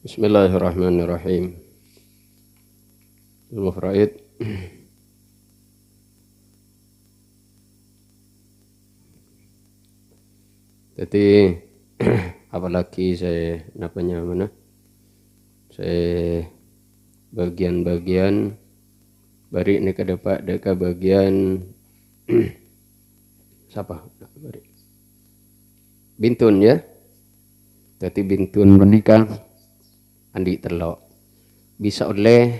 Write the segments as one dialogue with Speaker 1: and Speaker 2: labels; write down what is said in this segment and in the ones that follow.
Speaker 1: Bismillahirrahmanirrahim. Al-Mufraid. Jadi apalagi saya namanya mana? Saya bagian-bagian bari ini ke depan deka bagian siapa? Bari. Bintun ya. Jadi bintun menikah andi telok bisa oleh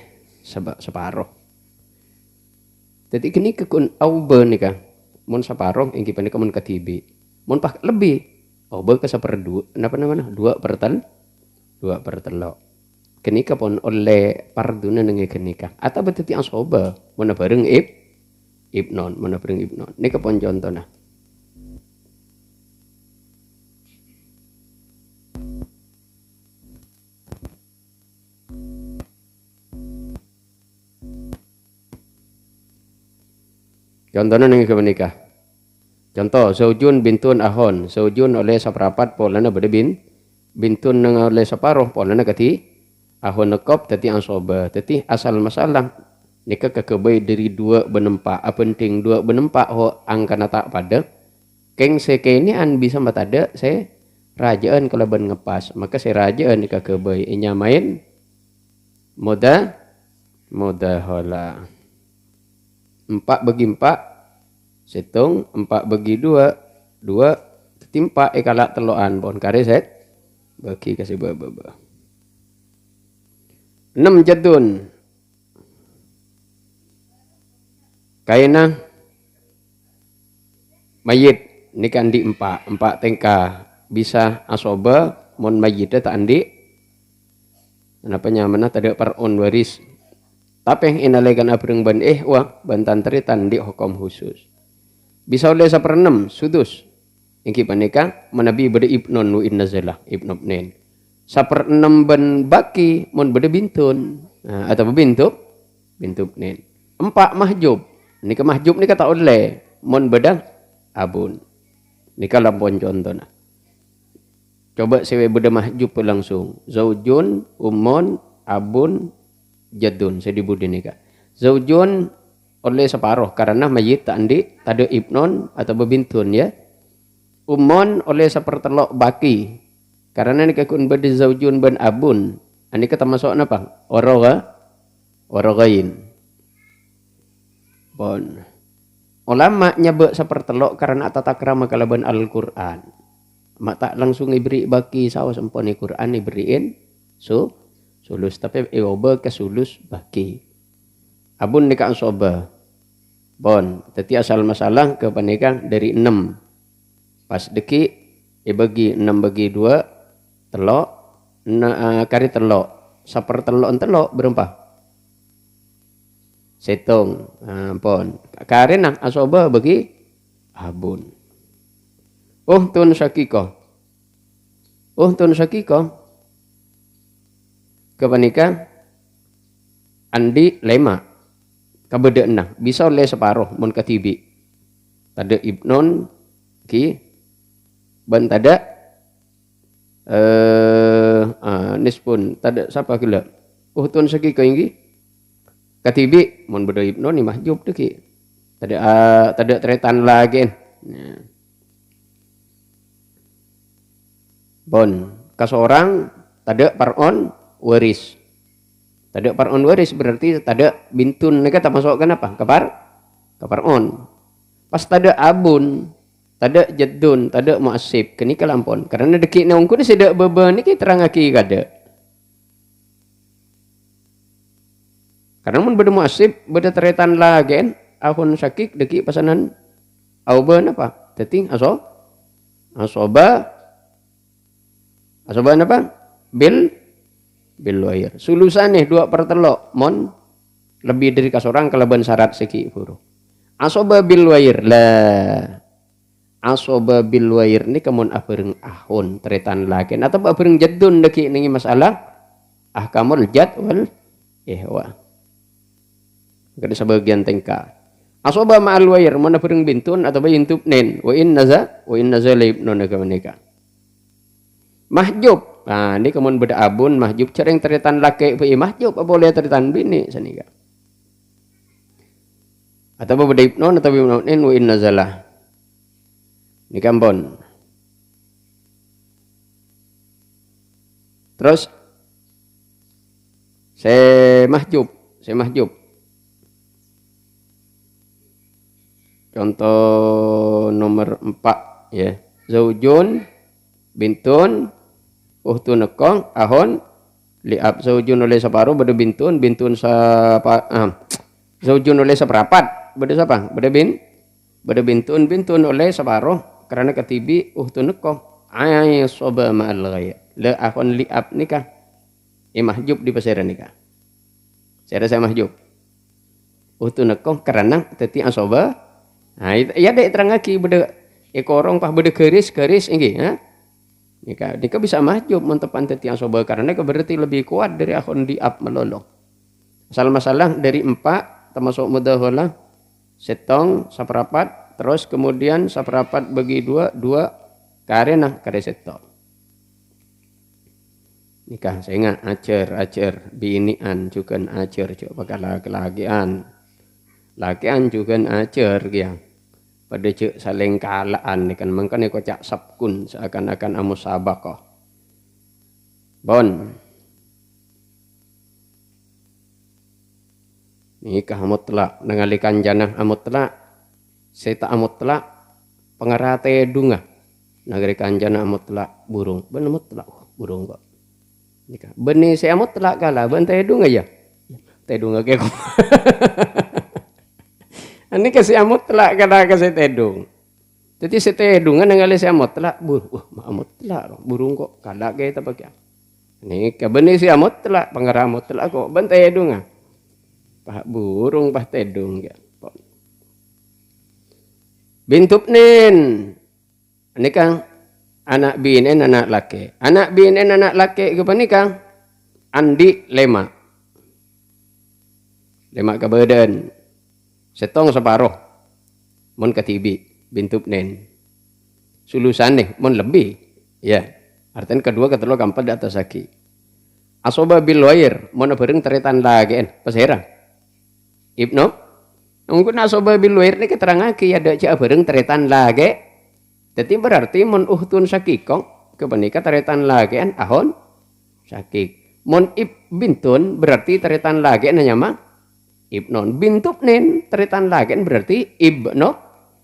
Speaker 1: separuh. Jadi kini kekun aube nikah mun separuh ingki panika mun katibi. Mun pak lebih aube ke seperdua apa namanya? 2/telok. Kenika pun oleh parduna nengi kenika. Atau beteti ang soba mun bareng ibnon, mun bareng ibnon. Nika pun contohna. Contohnya nengi menikah. Contoh, zaujun bintun ahon. Zaujun oleh seperapat polana beda bintun nang oleh separuh polana kati ahon nekop teti ansoba. Teti asal masalah nikah kekebay dari 2 benempak. Penting 2 benempak ho angkana tak pada. Keng sekeni an bisa matada saya rajaan kalau ben ngepas. Maka saya rajaan nikah kebay. Inya main moda hola. 4/4 hitung 4/2 timpa kalak teloan pon kare set bagi kasih baba 6 jadun kaina mayit ni kandi 4 tengka bisa asoba mon mayit tak andi kenapa nyamana tadi paron waris tapi yang inalegan abreng ban wah bantan teritan di hukum khusus bisa oleh 1/6 sudus ingki panika menabi beda ibnon wa innazalah ibnobnen 1/6 ban baki mon beda bintun atau bintub nen 4 mahjub nika mahjub nika tak oleh mon beda abun nika lampon contohna coba sewe beda mahjub langsung zaujun umon abun jadun saya dibudi nika zaujun oleh separuh karena mayit tak andi tada ibnon atau bebintun ya umon oleh 1/3 baki karena ni kekun bedi zaujun ben abun ani kata masuk apa oragain bon ulama nyebut 1/3 karena tata krama kalaban Al-Qur'an mak tak langsung iberi baki sawas emponi Qur'an iberiin sulus tapi iwoba ke sulus baki abun nikah soba bon teti asal masalah ke panikah dari 6 pas deki bagi 6/2 telok kari telok 1/3 berapa setong pon kari nak asoba bagi abun tun sakiko ke panikah andi lema kabeda enah bisa oleh separuh mun katibi tada ibnon ki ban tada nispun tada siapa kila tun saki ko inggi katibi mun beda ibnon ni mahjub tu ki tada tretan lagi bon kasorang tada paron waris tada paron waris berarti tada bintun mereka tak masukkan apa? Kaparon. Pas tada abun, tada jadun, tada muasib, kini kalampon. Karena deki naungku ni sedak beba ni kita terang aki kada. Karena mun beda muasib, beda teretan lagi, ahun sakik deki pasanan auban apa? Teting asoba apa? Bil wair. Sulusan nih 2/3 mon lebih dari kasorang kalaban syarat seki huruf. Asoba bil wair lah. Asoba bil wair ni kamun abareng ahun teretan lakin atau abareng jadun deki ningi masalah ahkamul jad wal ihwa. Kada sebagian tengka. Asoba ma'al wair mon abareng bintun atau bintub nen wa in naza la ibnun ka menika. Mahjub Nah, ini kemun beda abun mahjub cereng teritan laki pe mahjub boleh teritan bini sanika. Atau beda ibnon atau ibnonin wa inna zalah. Ini kambon. Terus saya mahjub. Contoh nomor 4 ya. Zaujun bintun uhtun nekong ahon liab. Zaujun oleh separuh beda bintun zaujun oleh seperapat beda siapa? Beda bintun oleh separuh karena ketibi uhtun nekong ay soba ma'al ghaya. Le ahon liab nikah mahjub di pasera nikah. Saya mahjub. Uhtun nekong karena teti asoba. Nah, ya dek terang lagi beda ekorong pah beda garis ini, ha? Nika bisa mahjub mentepan teti asoba karena berarti lebih kuat dari ahon liab melolong. Asal masalah dari 4 termasuk mudahlah setong saperapat terus kemudian saperapat bagi 2 karena kare setong. Nikah saya ingat acer binian juga acer coba lagian juga acer ya pada cek saling kalaan kan mangkane kocak sabkun seakan-akan amus sabakoh bon nikah mutlak nangalikan janah mutlak seta mutlak pengarate dunga nangalikan janah mutlak burung bener mutlak burung kok nikah benih saya mutlak kala bantai dunga ya tedunga kayak ini kasih mutlak kala kasih tedung. Jadi si tedung kan ngali si mutlak mutlak burung kok kala kayak apa kaya. Ini kabeni si mutlak pengarah mutlak kok ban tedung pah burung pah tedung ya. Bintup nin. Ini kang anak binen anak laki. Anak binen anak laki ke kang andi lema kebadan. Setong separuh mon ketibi bintup nen sulusan nih mon lebih ya artinya kedua ketelu keempat di atas lagi asoba bil wair mon bareng teritan lagi pasera ibnu mungkin asoba bil wair ini keterang lagi ada cak bareng teritan lagi jadi berarti mon uhtun sakikong kepenika teritan lagi ahon sakik mon bintun berarti teritan lagi nanya mah ibnon bintup nen teritan lagi berarti ibno.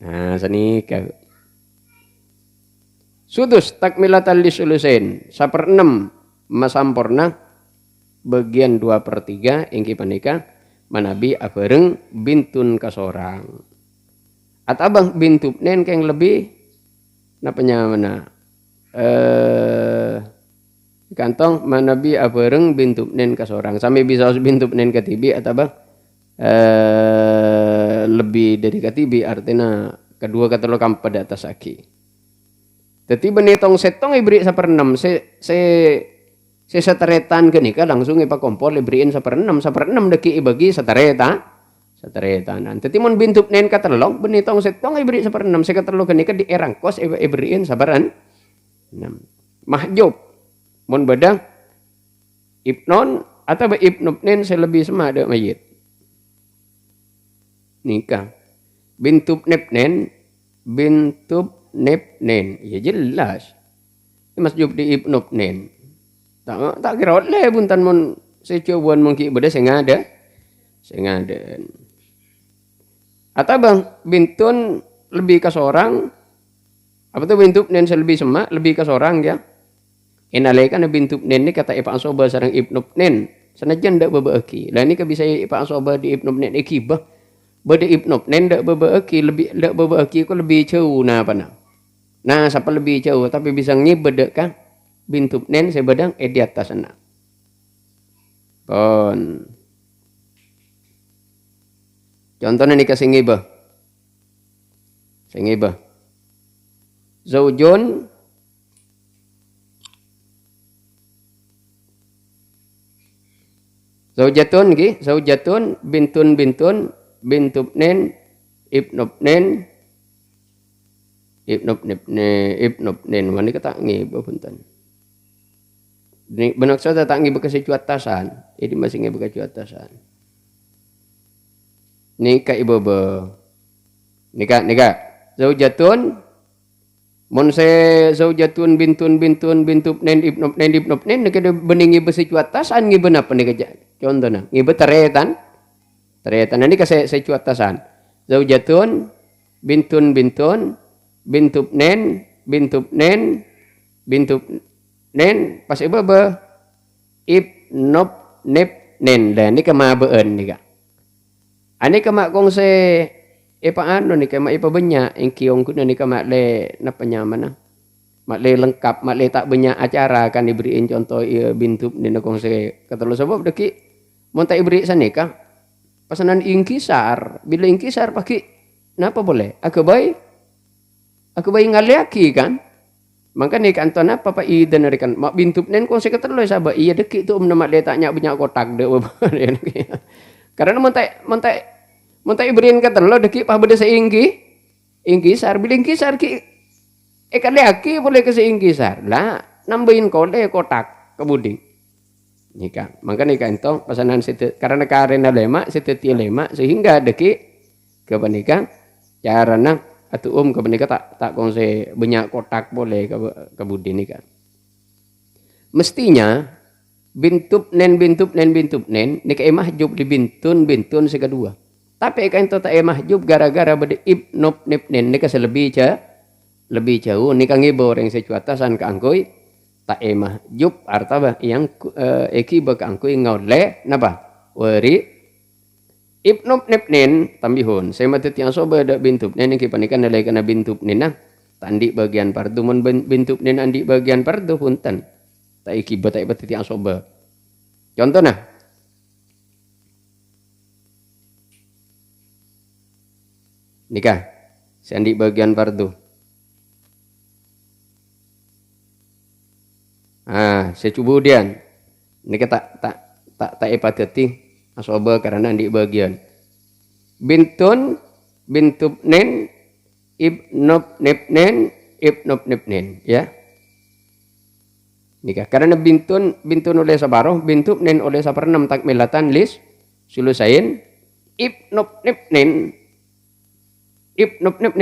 Speaker 1: Nah sanika. Sudus takmilatan li sulusen 1/6 masampurna bagian 2/3 ingki panika manabi abareng bintun kasorang. Atabang bintup nen keng lebih napanya mana kantong manabi abareng bintup nen kasorang sampai bisa bintup nen ketibi atabang lebih dari katibi artinya kedua ketelu pada atas aki. Jadi benitong setong ibri 1/6 se seteretan kenika langsung ipa kompor ibriin 1/6 deki ibagi seteretan. Jadi mon bintup nen katelong benitong setong ibri 1/6 se ketelu kenika di erangkos ibriin 1/6. Mahjub mon badang ibnon atau ibnup nen selebih sama ada mayit. Nikah bintup nepnen ya jelas ini masjub di ibnup nen tak kira oleh buntan mon secobuan mungkin beda sengada atau bang bintun lebih ke seorang apa tuh bintup nen selebih semak lebih ke seorang ya inalekan bintup nen ini kata ipa asoba sarang ibnup nen senajan ndak bebeeki lah ini bisa ipa asoba di ibnup nen ikibah bade ibnup nen ndak bebeeki ko lebih jauh nah apa nah siapa lebih jauh tapi bisa ngibedek kan bintup nen sebedang di atas sana kon contohnya nikah singibah zaujun zaujatun bintun bintup nen ibnup nen wani kata ngibah punten Benak saya tak ngi bekas cuatasan. Ini masih ngi bekas cuatasan. Nika ibu be. Nika. Zaujatun. Mon se zaujatun bintun bintup nen ibnup nen. Nika beningi besi cuatasan ngi benapa nika contohnya. Ngi betaretan. Taretan ini kasih saya cuatasan. Zaujatun bintun bintup nen bintup nen pas ibu be ibnup nen dan ini kema beun nika. Ani kema kong se paano nika ma ipa benya ing kiong kuna nika mak le napanya mana. Mak le lengkap, mak le tak banyak acara kan diberiin contoh bintup nen kong se katelo sebab deki mon tak iberi sanika pasanan ingkisar bila ingkisar pakai napa boleh aku bayi ngaliaki kan maka nih kanton apa pak iden kan mak bintup nen kong se katelo sabab iya deki tu nama le taknya banyak kotak de karena montai beriin katelo deki pah beda ingkisar bila ingkisar ki kaliaki boleh ke ingkisar lah nambahin kode kotak kebudi nikah maka nikah itu pasanan situ karena lema situ lema sehingga deki kepanika carana atau kepanika tak kongse banyak kotak boleh kebudi nikah mestinya bintup nen nikah mahjub di bintun sekedua tapi kan itu tak mahjub gara-gara bade ibnup nen nikah lebih jauh nikah ngibor yang secuatasan keangkoi tak emah jub artaba yang eki bakangkui ngaule napa wari ibnup nen tambihun saya mati tiang soba ada bintup nen ki panikan nilai kana bintup nen tandi bagian pardu mun bintup nen andi bagian pardu punten tak eki batai bati tiang soba contoh nah nikah sandi bagian pardu saya coba dian. Ini tak epateti asoba karena di bagian. Bintup nen, ibnup nen, ya. Nikah karena bintun oleh sabaroh, bintup nen oleh saperenam takmilatan lis sulusain, ibnup nen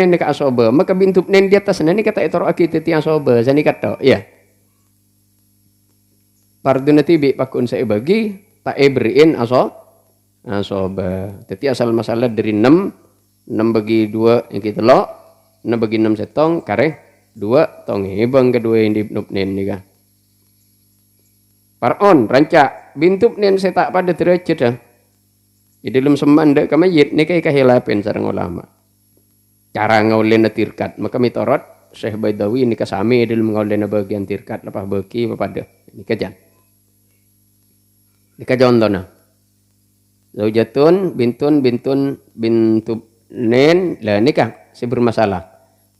Speaker 1: nikah asoba. Maka bintup nen di atas ini kata etoro akiteti asoba, jadi kata, ya. Parduna tibi pakun saya bagi tak beriin asoba. Jadi asal masalah dari 6 bagi 2 yang kita lo 6 bagi 6 setong kare 2 tong hebang kedua yang dibnup nen nika. Paron rancak bintup nen saya tak pada derajat dah. Di dalam semanda kamayit nika kahilapen sareng ulama. Cara ngaulen tirkat maka mitorot Syekh Baidawi nika sami dalam ngaulen bagian tirkat lepas beki pada nika jan. Nika contohna. Zaujatun bintup nen lah nikah si bermasalah.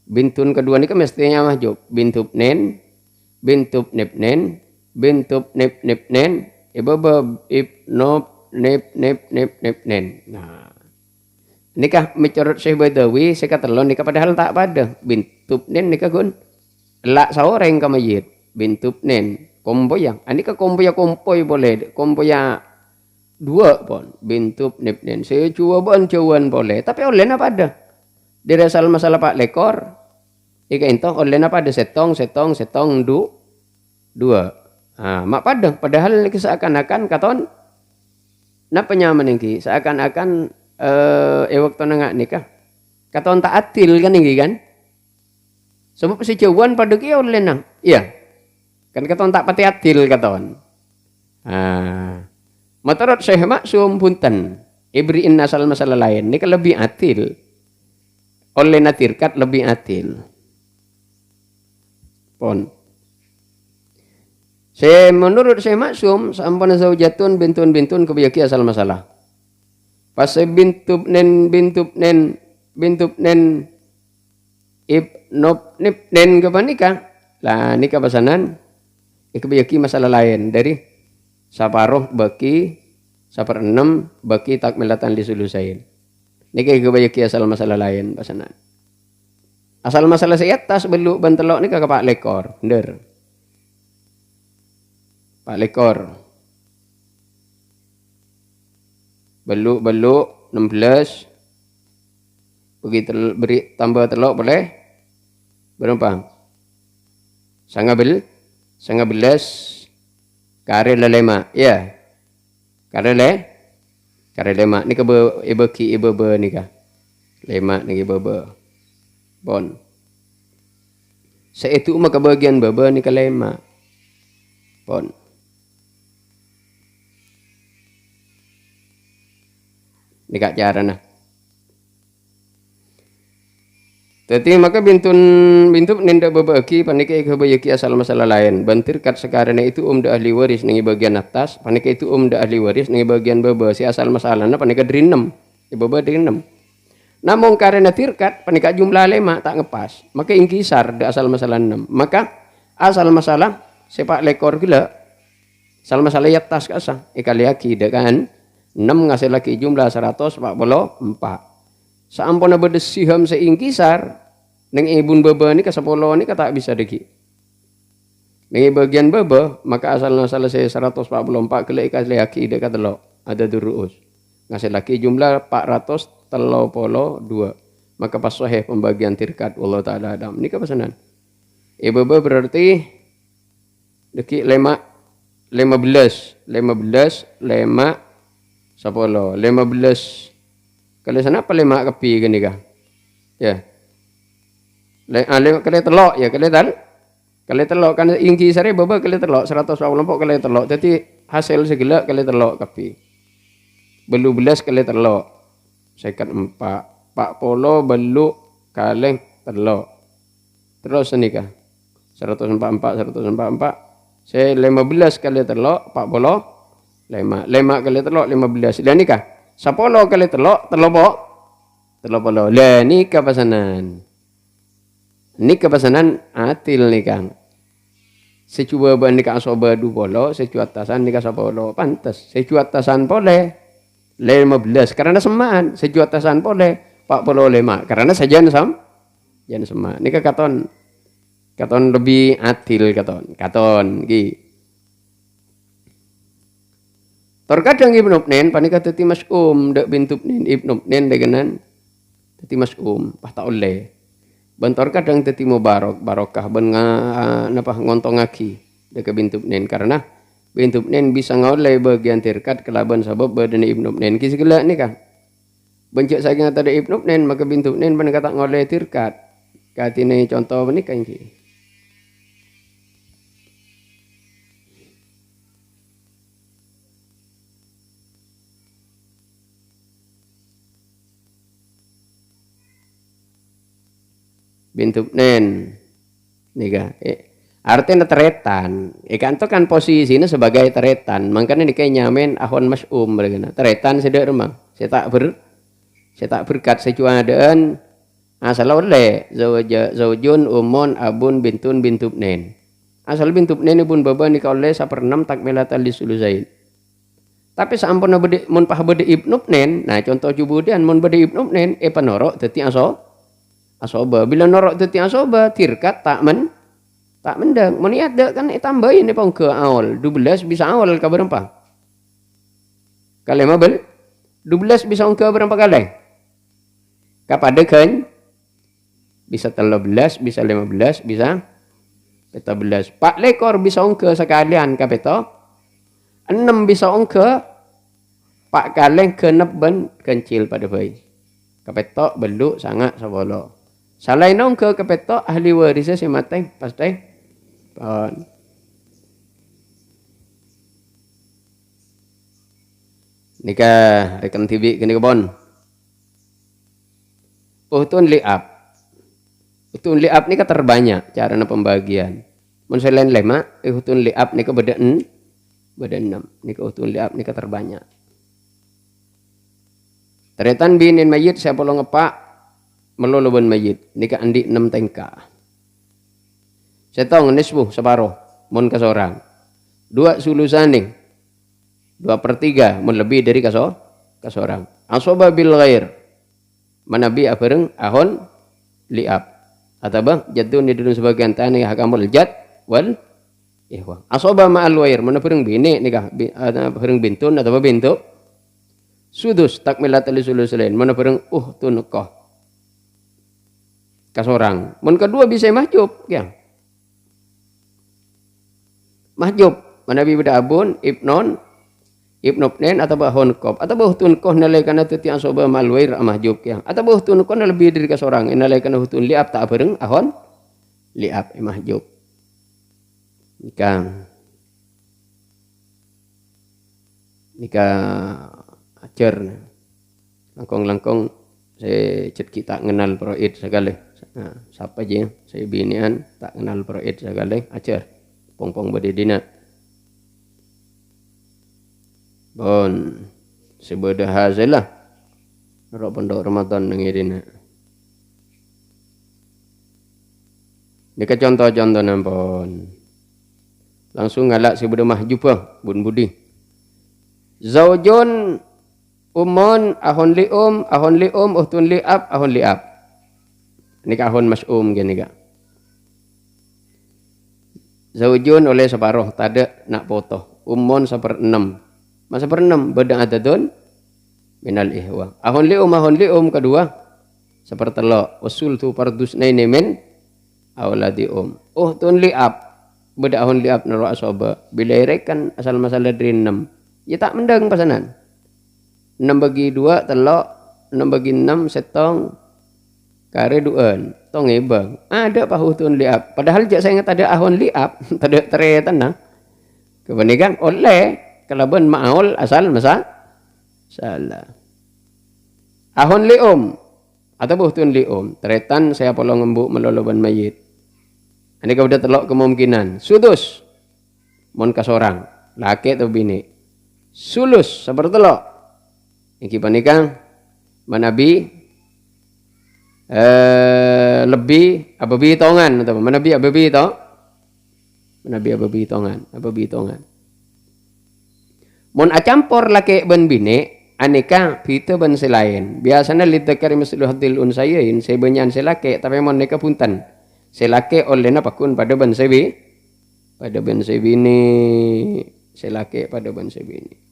Speaker 1: Bintun kedua nikah mestinya mahjub. Bintup nen ibaba ibnup nen. Nah. Nikah mencorot Syekh Baidawi saya kata lo nikah padahal tak pada. Bintup nen nikah gun. Lak saoreng kamayit. Bintup nen kompoyang. Ini ke kompoy boleh. Kompoya 2 pun. Bintup nen. Saya cuan boleh. Tapi oleh apa ada? Di asal masalah pak lekor. Ika itu oleh apa ada setong 2. Mak pada. Padahal seakan-akan katon. Napa nyaman ini? Seakan-akan waktu nengak nikah. Katon tak atil kan ini kan? Sebab si cuan pada kia oleh nang. Iya. Kan katon tak pati adil katon. Matarot Syekh Maksum punten. Ibriin asal masalah lain. Ini kan lebih adil. Oleh natirkat lebih adil. Pon. Menurut Syekh Maksum sampun zaujatun bintun kebiaki asal masalah. Pas bintup nen ibnup nen kepanika. Lah nikah pasanan ikebiyaki masalah lain dari saparoh baki saperenem baki takmilatan li sulusain. Niki ikebiyaki asal masalah lain pasanan. Asal masalah seatas beluk bantelok nika kapak lekor, nder. 4 lekor. Beluk 16. Beri tambah telok boleh berapa? 19 kare lelema. Ya. Kare lema ni ke ibeki ibebe ni kah. Lema ni ibebe. Bon. Seitu mah kebagian bebe ni ke lema. Bon. Ni kak cara nah. Jadi maka bintun nenda babaki panika kebayaki asal masalah lain. Bantir kat sekarang itu da ahli waris nengi bagian atas, panika itu da ahli waris nengi bagian baba si asal masalahna panika dari 6. Baba dari 6. Namun karena tirkat panika jumlah lema tak ngepas, maka ingkisar da asal masalah 6. Maka asal masalah sepak lekor gila. Asal masalah atas kasa ikaliaki kan 6 ngasih lagi jumlah 144. Saampuna berdesiham seingkisar neng ibun baba ni ka 10 ni ka tak bisa deki. Neng bagian baba maka asal masalah saya 144 kele ikali aki ida katelo ada duruus. Ngasih lagi jumlah 432. Maka pas sahih pembagian tirkat Allah taala adam. Ni ka pesanan. Baba berarti deki 15 lema 10 15 kalau sana apa lema kepi gini kah? Ya. Kali telok ya kali telok kan ingki sare baba kali telok 144 kali telok. Jadi hasil segala kali telok kepi. Belu belas kali telok. Sekat 4. Pak polo belu kaleng telok. Terus ini kah? 144 saya 15 kali telok 4 polo 5 kali telok 15 dan nikah 10 kali telok polo lah ni kepasanan atil ni kang secuba ban nikah soba 20 secu atasan nikah 10 pantas secu atasan boleh 15 karena semaan secu atasan boleh 45 karena sajian jangan sama nikah katon lebih atil katon gi terkadang Ibnu Nen panika teti mas'um dak bintub nin Ibnu Nen degenan teti mas'um pah oleh bentor kadang teti mubarak barokah ben napa ngontongaki dak bintub nen karena bintub nen bisa ngoleh bagian tirkat kelaban sabab badan Ibnu Nen ki segala ni kan bencak saking ada Ibnu Nen maka bintub nen panika tak ngoleh tirkat katine contoh menika iki bintub nen nika artinya teretan ikan itu kan posisinya sebagai teretan makanya nika nyamen ahon mas'um begana teretan sedek remang saya tak berkat secuadaan asal oleh zaujun umun abun bintun bintub nen asal bintub nen ibun baba nika oleh 1/6 takmilatal lisuluzain tapi sampun mun pah bede Ibnu Nen nah contoh jubudian mun bede Ibnu Nen panorok dadi asoba bila norok teti asoba tirkat tak mendang meniat dak kan tambahin ni pang ke awal 12 bisa awal ka berapa kali mabel 12 bisa ke berapa kali kapada kan bisa 13 bisa 15 bisa 14 4 lekor bisa ke sekalian kapeto 6 bisa ke pak kaleng ke neben kencil pada bayi kapeto beluk sangat sabolo Salai nong ke kepeto ahli warisnya si mateng pasti pon. Nikah rekan TV kini kebon. Utun liab nika terbanyak cara pembagian. Mun selain 5 utun liab nika beda 6 nika utun liab nika terbanyak. Teretan binin mayit saya polong ngepak meloloban mayit nika andi 6 tengka setong nisbu separuh mun kasorang 2 sulusaning 2/3 mun lebih dari kasorang asoba bil ghair manabi abareng ahon liab atau bang jadun di dunia sebagian tanah hakamul jad wal ihwa. Asoba ma'al wair mana pereng bini nikah pereng bintun atau bintu. Sudus takmilat alisuluslain mana pereng tun koh kasorang. Mun kedua bisa mahjub ya. Mahjub manabi beda abun ibnon ibnopnen atau bahon kop atau tun koh nalaikan itu tiang soba malwair mahjub ya. Atau tun koh lebih dari kasorang nalaikan hutun liap tak pereng ahon liap mahjub. Nika acer langkong-langkong saya cet kita kenal proid segala. Nah, siapa aja saya binian tak kenal proid segala acer pong-pong bedidina. Bon sebedah hazilah rok pondok Ramadan ngirina. Nika contoh-contoh nampon. Langsung ngalak sebedah mahjubah bun budi. Zaujun umon ahon lium uhtun liab ahon liab. Ini ahon mas'um gini kak. Zaujun oleh separuh tada nak potong. Umon 1/6. Masa 1/6 bedang adadun minal ihwa. Ahon lium kedua 1/3. Usul tu pardus naini min awladi uhtun liab. Beda ahon liab naro asoba. Bila irekan asal masalah dari 6. Ya tak mendang pasanan. 6 bagi 2 telok, 6 bagi 6 setong kare duan. Tong ebang. Ada pahutun liap. Padahal jak saya ingat ada ahon liap, tada tere tanah. Kebanyakan oleh kelaban maul asal masa salah. Ahon lium atau buhtun lium. Teretan saya polong ngembuk meloloban mayit. Ini kau udah telok kemungkinan. Sudus mon kasorang, laki atau bini. Sulus seperti lo yang kita nikah manabi lebih ababi tongan atau manabi ababi to manabi ababi tongan mon acampur laki ben bini aneka pita ben selain biasanya litakari masluh hadil unsayain sebenyan selake tapi mon neka punten selake oleh na pakun pada ben sebini selake pada ben sebini.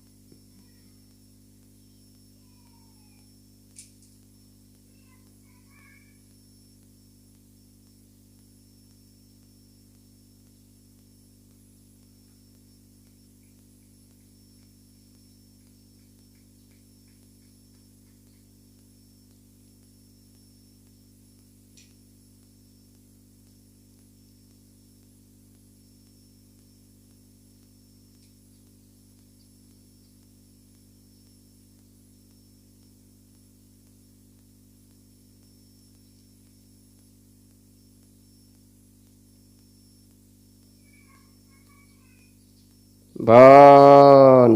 Speaker 1: Bon.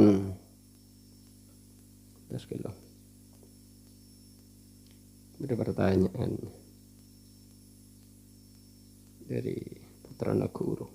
Speaker 1: Terus kilo. Ada pertanyaan dari Putra Naguru.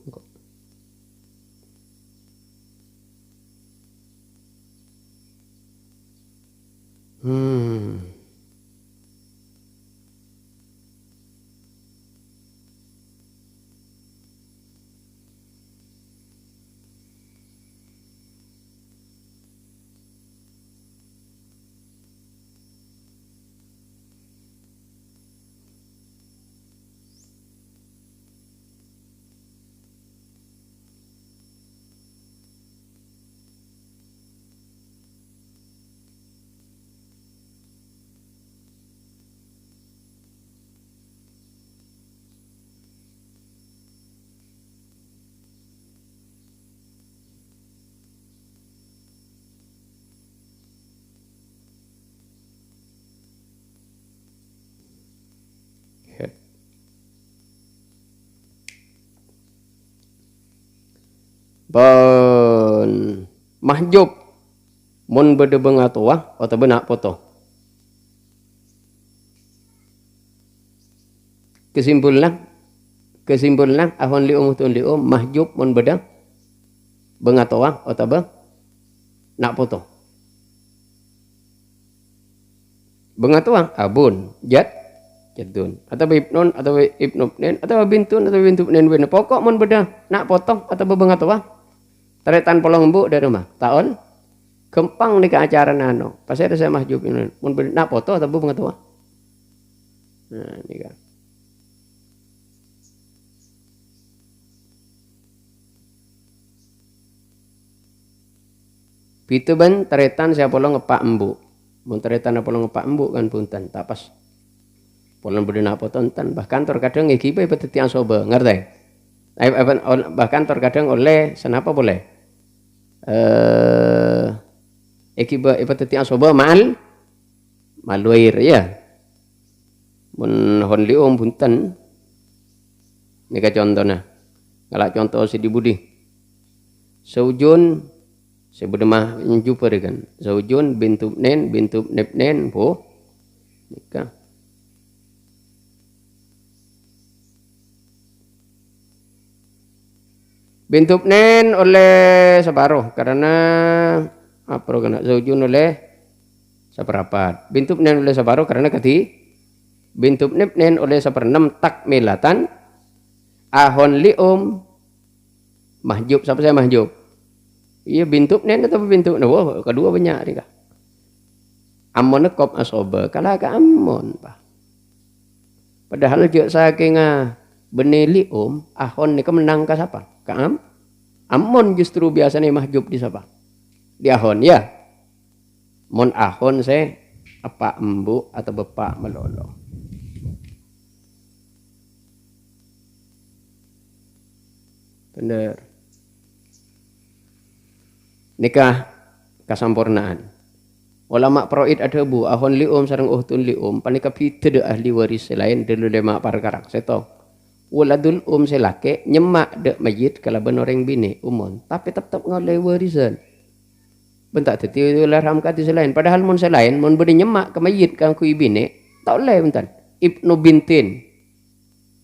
Speaker 1: Bon mahjub mun bede bengatuah atau benak foto. Kesimpulan ahon lium tun lium mahjub mun bede bengatuah atau nak foto. Bengatuah abun jat Jaddun atau ibnun atau ibnubnen atau bintun atau bintubnen wena pokok mun beda nak potong atau bebeng atau taretan polong embuk dari rumah taon gempang nih ke acara nano pas ada saya mahjub ini mun beda nak foto atau bebeng atau nah ini kan pitu ban taretan saya polong ngepak embuk mun taretan polong ngepak embuk kan punten tak pas polong beda nak foto enten bahkan terkadang ngikipe petiti asoba ngerti bahkan terkadang oleh senapa boleh ekiba petiti asoba mal maluir ya mun hon lium punten nika contohna kalau contoh si dibudi saujun sebudemah nyuper kan saujun bintub nebnen po nika bintub nen oleh separuh karena apa kena zaujun oleh seperempat bintub nen oleh separuh karena bintub nen oleh seperenam takmilatan ahon lium mahjub siapa saya mahjub iya bintub nen atau bintub nah kedua banyak nih amon kop asoba kalau ke amon pak padahal jek saking beneli ahon nih menang ke siapa ke amon justru biasanya mahjub di siapa di ahon ya mon ahon saya apa embu atau bapak melolo bener nikah kesampurnaan ulama proid ada bu ahon lium sareng uhtun lium panika pite ahli waris selain dulu lema perkara seto waladul selake nyemak dek mayit kalaban orang bini umon tapi tetap ngoleh warisan bentak teti larham kati selain padahal mun selain mun beri nyemak ke mayit kang kui bini tak oleh bentar ibnu bintin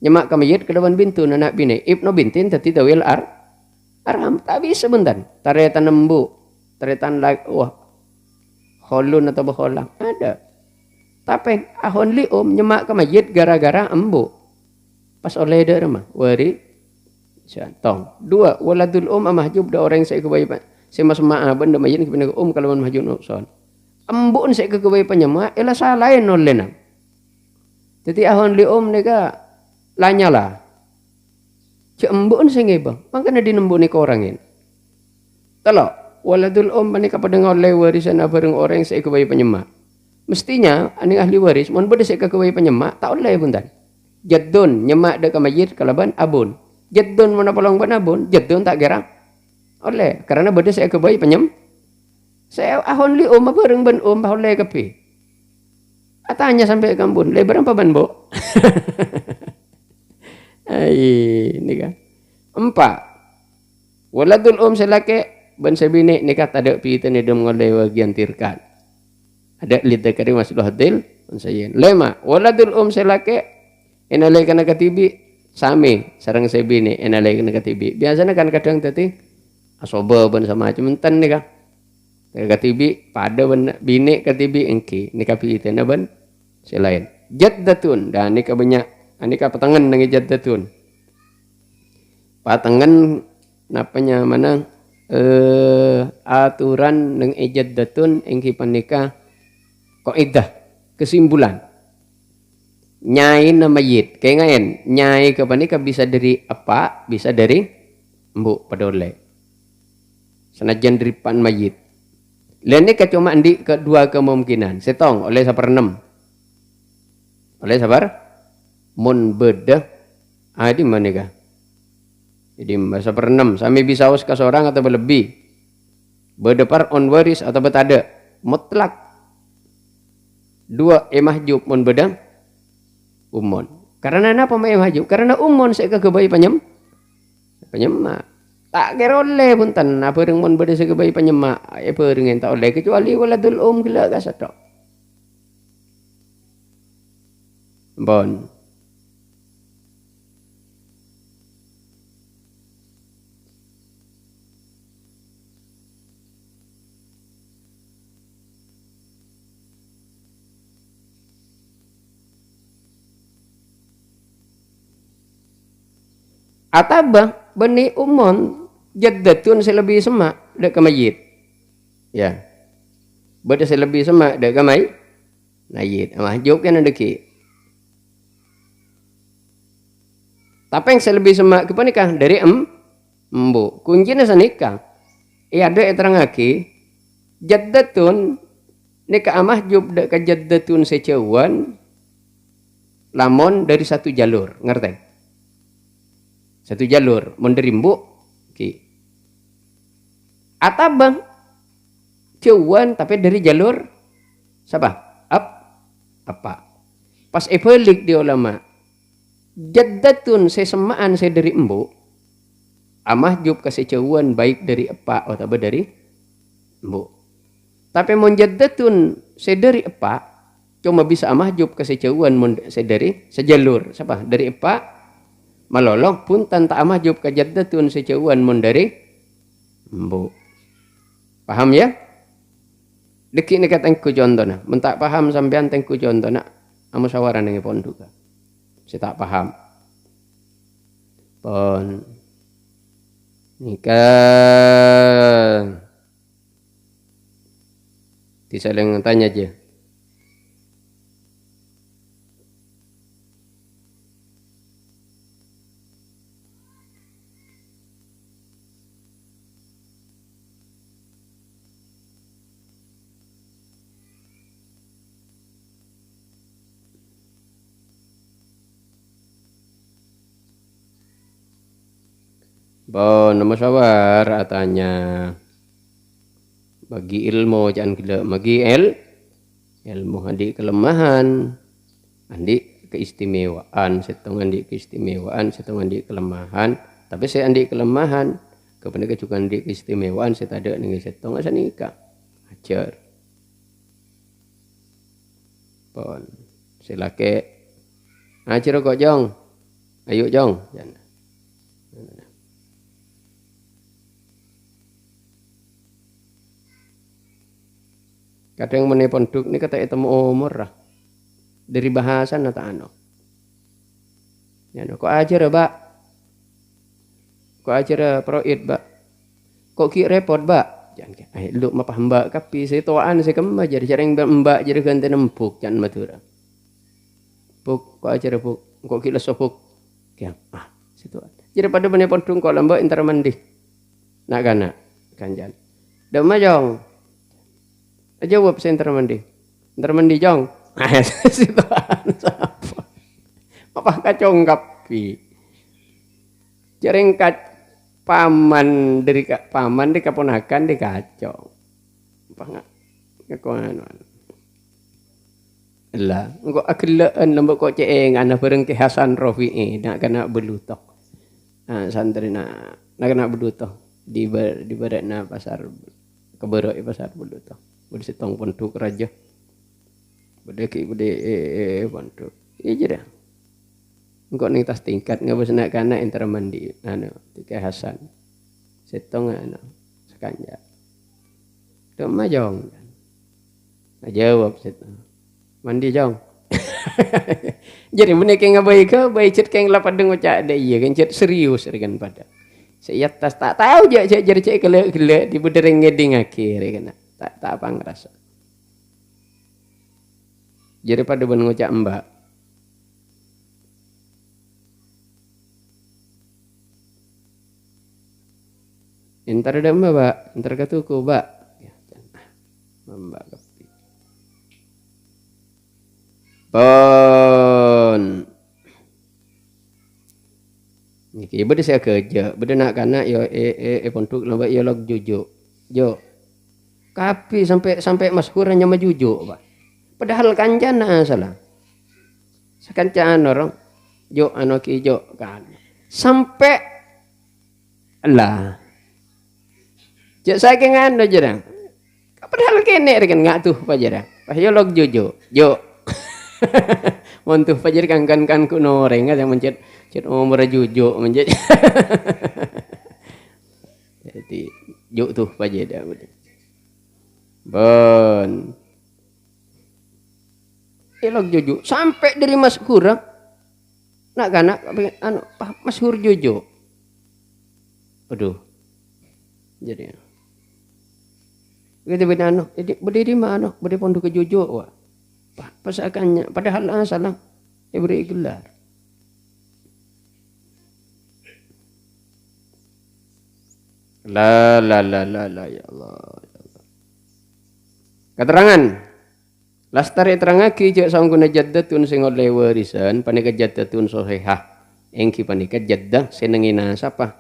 Speaker 1: nyemak ke mayit kalaban bintun anak bini ibnu bintin teti tawil arham tak bisa bentar taretan nembu taretan wah holun atau beholang ada tapi ahon lium nyemak ke mayit gara-gara embu pas oleh dia rumah wari tong dua waladul mahjub da orang saya kebayi saya masma benda mayit kepindah kalau mahjub nukson embun saya kebayi penyemak ialah salain oleh nam jadi ahon lium nega lanyalah cek embun saya ngeba makanya dinembuni ke orangin telok waladul panika pada ngoleh warisan bareng orang saya kebayi penyemak mestinya ani ahli waris mun beda saya kebayi penyemak tak oleh buntan jaddun nyemak dek mayit kalaban abun jaddun mana polong ban abun jaddun tak gerang oleh karena beda saya kebayi saya ahon li bareng ban oleh kepi atanya sampai kampun le berapa ban bo ini kan empat waladul selake ban sebini nikah ada pita ni dem ngoleh wagian tirkan ada lidakari masuk hadil unsayin lema waladul selake enalai kana katibi sami sarang sebini enalai kana katibi biasanya kan kadang tadi asoba ban sama cementen nih kan katibi pada ban bini katibi engki nikah pitena ban selain jaddatun dan nikah banyak nikah patangan dengan jaddatun patangan napanya mana aturan dengan jaddatun engki panikah kaidah kesimpulan nyai na mayit kayak ngayen nyai ke panika bisa dari apa bisa dari embu padole senajan dari pan mayit lainnya cuma di kedua kemungkinan setong oleh saperenem oleh sabar mun beda di mana kah jadi saperenem sami bisa us ke seorang atau berlebih berdepar on waris atau betada mutlak dua mahjub mun beda umon karena apa mahjub karena umon saya kebayi penyemak tak kira oleh punten apa yang mun beda saya kebayi penyemak peringan tak oleh kecuali waladul gila kasatok bon Atabah bani umon jaddatun selebih semak dek ke mayit. Ya. Bada selebih semak dek ke mayit. Mahjub kan ada ki. Tapi yang selebih semak ke nikah dari embu. Kuncinya senikah. Ada yang terangaki jaddatun nikah mahjub dek ke jaddatun secewan lamun dari satu jalur, ngerti? Satu jalur, mun dari embu ki. Atabang cewan tapi dari jalur siapa? Apa? Pas epelik di ulama. Jaddatun sesemaan saya dari embu. Amahjub kasih cewan baik dari apa atau dari embu. Tapi mun jaddatun saya dari apa cuma bisa amahjub kasih cewan mun saya dari sejalur. Siapa? Dari apa? Malolok pun tanpa amahjub ke jaddatun saya cewan mun dari embu. Paham ya? Deki ni kata engku contohnya. Mentak paham sampean tengku contohnya. Amu sawaran dengan pondok. Saya tak paham. Pon. Nikah. Disaling tanya aja. Bon, nama sawar tanya. Bagi ilmu jangan gila, bagi ilmu andi kelemahan, andi keistimewaan, setong andi keistimewaan, setong andi kelemahan. Tapi saya andi kelemahan, kepada juga andi keistimewaan, saya tak ada dengan setong asa nikah, ajar. Bon, silake, ajar kok jong, ayo jong, jangan. Kadang menepon duk ni kata itu umur lah. Dari bahasan atau ano. Ya, kok ajar Mbak? Kok ajar proid Mbak? Kok ki repot Mbak? Jangan lu mapah Mbak kapi saya toan saya kemba jadi jarang Mbak jadi ganti nempuk jangan madura. Buk kok ajar buk kok ki leso buk. Ya, situ. Jadi pada menepon duk kok Mbak intar mandi. Nak kana kanjan. Dah majong. Jawab saya ntar mandi jong. Situ apa? Apa kacong kapi? Jaring paman dari paman di kaponakan di kacong. Apa nggak? Kekuatan. Lah, engkau akelaan lembut kau ceeng anak bareng ke Hasan Rafi'i nak kena belutok. Santri nak kena belutok di barat na pasar keberok pasar belutok. Budi setong pondok raja. Budi pondok. Iya je dah. Engkau ning tas tingkat enggak bisa nak kana entar mandi tiga Hasan. Setong sekanja. Dak majong. Jawab setong. Mandi jong. Jadi menek ngabai ke bayi cet keng lapad dengo cak ada iya kan cet serius rekan pada. Saya tas tak tahu je jadi cek gelek di budereng ngeding akhir kan. Tak apa ngerasa. Jadi pada ben ngucap Mbak. Entar ada Mbak, entar katuku Mbak. Ya, Mbak kapi. Pon. Niki bede saya kerja, bede nak kana yo pondok lomba yo log jujuk. Jo. Kapi sampai masyhur hanya majujuk, Pak. Padahal kancana salah. Sekancaan orang jo ki jo kan. Sampai lah. Jek saya kengan aja dah. Padahal kene kan ngak tuh pajar. Pas yo log jujuk. Jo. Montuh pajar kan ku noreng yang mencet umur jujuk mencet. Jadi jo tuh pajar dah. Bon. Elok jujur sampai dari masyhur. Nak kana masyhur jujur. Aduh. Jadi kita bilang berdiri mana? Berdiri pondok kejujuk wah. Pasakannya padahal salah beri gelar. La ya Allah. Keterangan lastari terangaki cek sangguna jaddatun sing oleh warisan panika jaddatun sahihah engki panika jaddah senengina sapa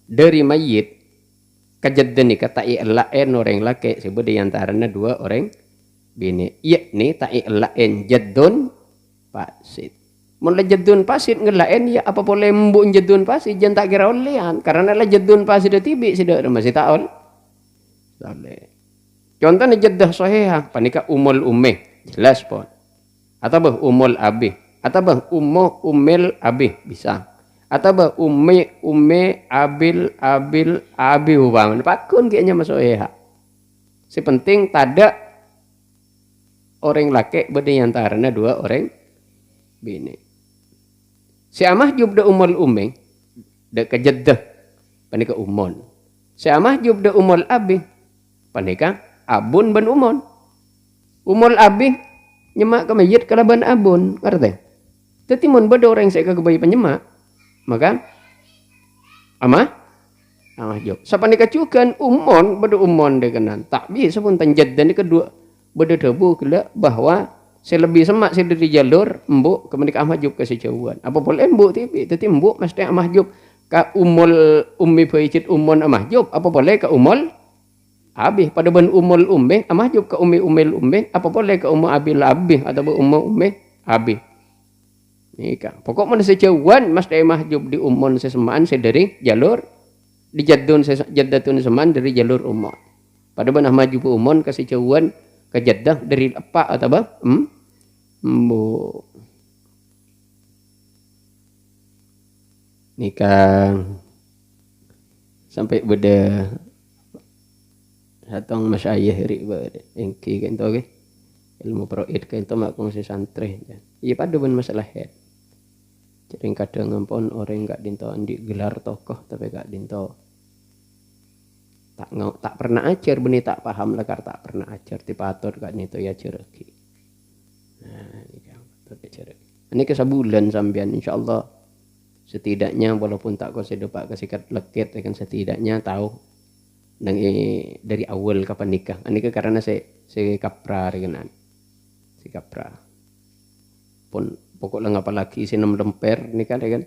Speaker 1: dari mayit kajaddan ni katai lain orang laki sebut di antaranya dua orang bini yakni tai lain jaddun pasid mun la jaddun pasid ngelain ya apa boleh mbuk jaddun pasid jan tak kira olian karena la jaddun pasid tibi sida masih taol boleh. Contohnya jaddah sahihah panika umul ummeh jelas pun. Atau bah umul abih, atau bah ummu umil abih bisa. Atau bah umme abil abi umpama. Pakun kayaknya masuk sahihah. Si penting tada orang laki beda antaranya dua orang bini. Si amah jub da umul ummeh da kejaddah panika umul. Si amah jub da umul abih panika abun ban umon. Umol abih nyemak ke mayit kalaban abun, ngerti? Tapi mun beda orang saya kebayi penyemak, maka amah job. Sapa dikacukan umon beda umon dekenan. Tak bisa pun tanjad dan kedua beda debu kela bahwa saya lebih semak saya dari jalur embuk kemudian amah job kasih jauhan. Apa boleh embuk tapi embuk mesti amah job ka umol ummi bayicit umon amah job. Apa boleh ka umol abih pada ban umul ummeh amah jub ke ummi umil ummeh apa boleh ke ummu abil abih atau ummu ummeh abih nika pokok mana sejauhan mas dai mahjub di ummun sesemaan dari jalur di jaddatun seman dari jalur ummun pada ban mahjub ummun ke sejauhan ke jaddah dari apa atau apa bu nikah sampai beda hatong masyayikh riba engki kento ke ilmu proid kento mak kongsi santri iya pada ben masalah head jadi kadang ngampun orang gak dinto andi gelar tokoh tapi gak dinto tak pernah ajar benih tak paham lekar tak pernah ajar tipatur gak nito ya jereki nah ini kan ini kesabulan sampean insyaallah setidaknya walaupun tak kau sedepak kesikat leket kan setidaknya tahu dari awal kapan nikah. Ini karena saya kapra rekenan. Si kapra. Pun pokoknya ngapa lagi si 6 lemper nikah kan.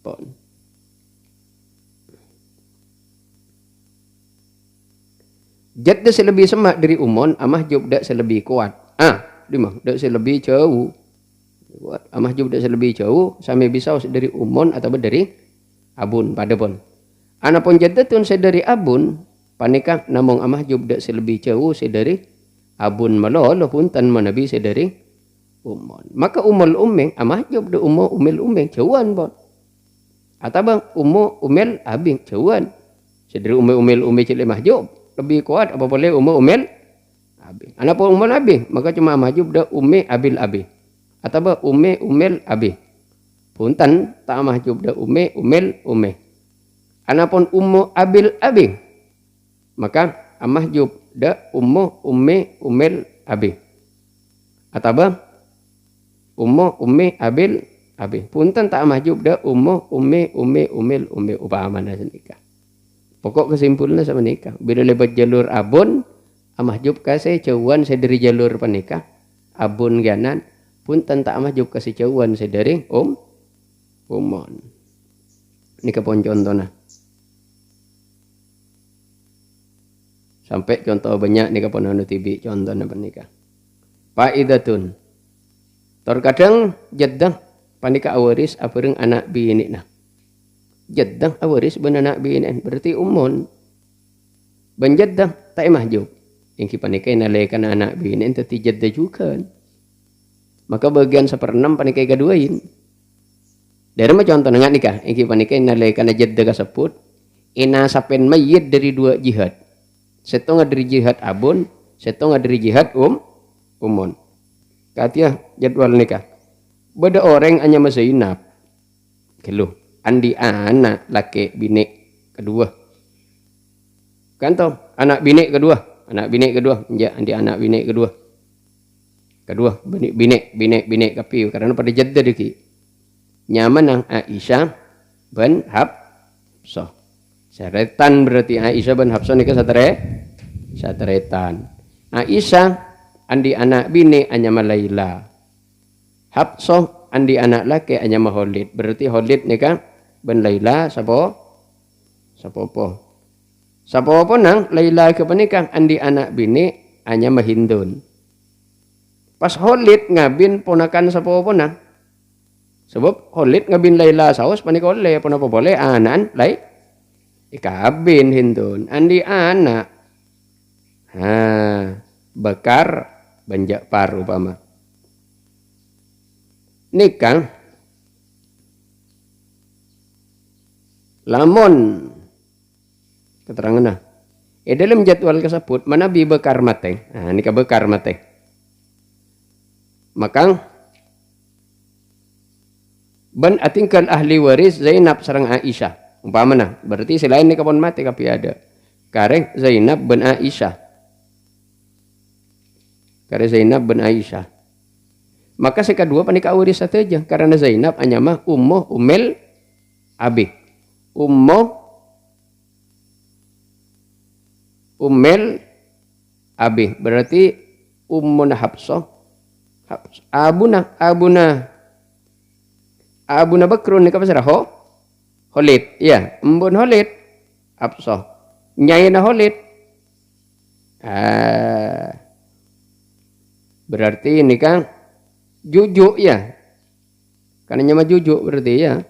Speaker 1: Pun. Jadda selebih semak dari umon, amah jub dak selebih kuat. Dimah dak selebih jauh. Kuat. Amah jub dak selebih jauh sampai bisa dari umon atau dari abun pada pun. Anapun jaddatun dari abun panika namung amah jub dak selebih jauh dari abun malolo pun tan manabi dari umon. Maka umul ummeng amah jub dak ummu umil ummeng jauhan pun. Atau bang ummu umil abing jauhan. Sedari umil cile mahjub lebih kuat apa boleh ummu umil abing. Anapun umul abing maka cuma amah jub dak ummi abil abing. Atau bang ummi umil abing. Punten tak amah jub dak ummi umil ummeh. Anapun ummu abil abing maka amah jub da ummu ummi umil abi atau apa ummu ummi abil abi punten tak amah jub da ummu ummi umil ummi upamana senikah pokok kesimpulannya sama nikah bila lebat jalur abun amah jub kasih jauhan dari jalur penikah abun ganan punten tak amah jub kasih jauhan dari umon nikah pun contohnya sampai contoh banyak nih kapan anu tibi contohnya pernikah. Faidatun. Terkadang jaddah panika awaris apereng anak bini nah. Jaddah awaris ben anak bini berarti umon. Ben jaddah tak mahjub. Yang panika nalaikan anak bini teti jaddah juga. Maka bagian 1/6 panika gaduain. Dari mah contoh dengan nikah. Yang panika nalaikan jaddah kasebut ina sapen mayit dari 2 jihad. Setengah dari jihad abun, setengah dari jihad umon. Katia jadwal nikah. Beda orang hanya masih inap. Keluh. Andi anak laki bini kedua. Kan toh, anak bini kedua, menjadi anak bini kedua. Kedua, bini kapi karena pada jadda deki. Nyaman ang Aisyah bin Hafsah. Saretan berarti Aisyah bin Hafsah nikah sateretan. Aisyah andi anak bini anyama Laila. Hafsah andi anak laki anyama Khalid. Berarti Khalid nikah bin Laila sapo nang Laila ke penikah andi anak bini anyama Hindun. Pas Khalid ngabin ponakan sapo nang. Sebab Khalid ngabin Laila saus panik oleh pun apa boleh anan lai ikabin Hindun andi anak Bakar banjak par upama nikah lamun keterangan dalam jadwal tersebut mana bi Bakar mateng nikah Bakar mateng maka ban atingkan ahli waris Zainab sareng Aisyah umpamana berarti selain nikah pun mati tapi ada karek Zainab bin Aisyah maka sekadua panika waris saja karena Zainab anyama ummu umil abi umil abi berarti ummun Hafsah Abuna Bakrun nikah pasal Khalid ya embun Khalid Hafsah nyayina Khalid berarti ini kan jujuk ya karena nyama jujuk berarti ya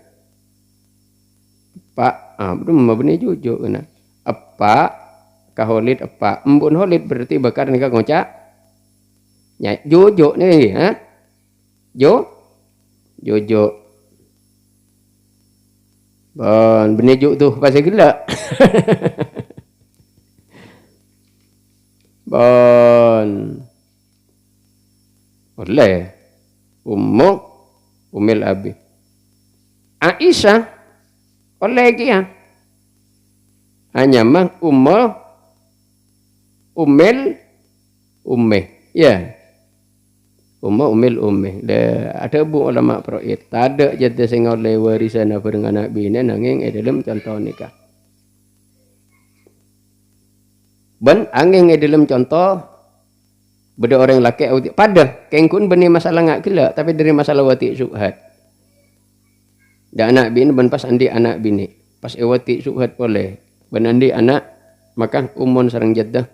Speaker 1: pak belum benih jujuk kena apa ka Khalid apa embun Khalid berarti Bakar nikah ngocak nyai jujuk nih jujuk benejuk tuh pasal gila. Oleh umil abi. Aisyah oleh kia. Hanya mah umil ya. Umil. Ada bu ulama proid. Tak ada jada sing oleh warisan apa dengan anak bini nanging dalam contoh nikah. Ben angin dalam contoh beda orang laki awti pada kengkun benih masalah ngak gila tapi dari masalah wati subhat. Dan anak bini ben pas andi anak bini pas wati subhat boleh ben andi anak maka umun sareng jaddah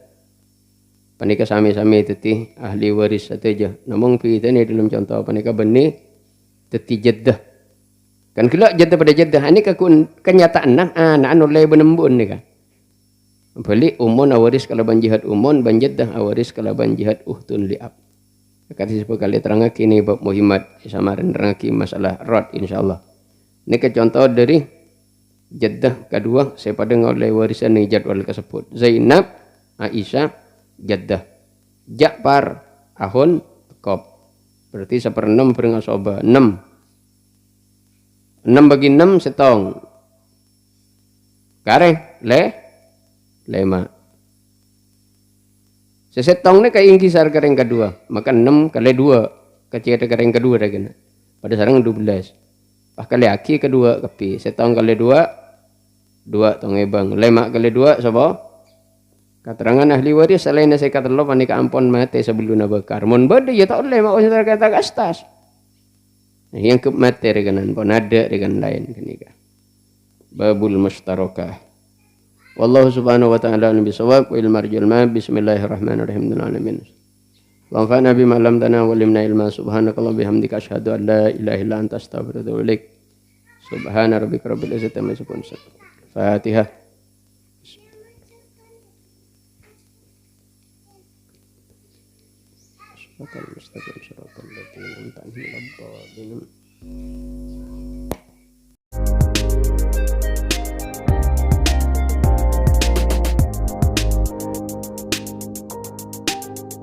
Speaker 1: panika sami-sami teti ahli waris sateja. Namun kita ni dalam contoh panika benih teti jaddah. Kan kelak jaddah pada jaddah. Ini kenyataan anak oleh benembun ni kan. Balik umun awaris kalau banjihat umun banjaddah awaris kalau banjihat uhtun li'ab. Kata sebab kali terangaki ni bab muhimmat sama terangaki masalah rod insyaallah. Ini ke contoh dari jaddah kedua saya pada oleh warisan ni jadwal tersebut. Zainab, Aisyah jaddah Ja'far ahun kop berarti 1/6 beringat soba 6 bagi 6 setong kareh lema sesetong ni kain kisar kareng kedua maka 6 kali 2 kecil ada kareng kedua dah kena pada sarang 12 pas kali aki kedua kepi setong kali 2 tong ebang lema kali 2 sobo keterangan ahli waris selain saya kata lo panika ampun mati sebelum Bakar mun bade ya tak oleh mak usah kata kastas yang ke mati dengan pun ada dengan lain kenika babul mustarakah wallahu subhanahu wa ta'ala nabi sawab wa ilmu marjul ma bismillahirrahmanirrahim alamin wa fa'na bima lamtana wa limna ilma subhanakallah bihamdika asyhadu an la ilaha illa anta astaghfiruka wa atubu ilaik subhana rabbika rabbil izzati amma yasifun Fatihah. Mustaqim, mustaqim, syaratul ladzina an'amta 'alaihim.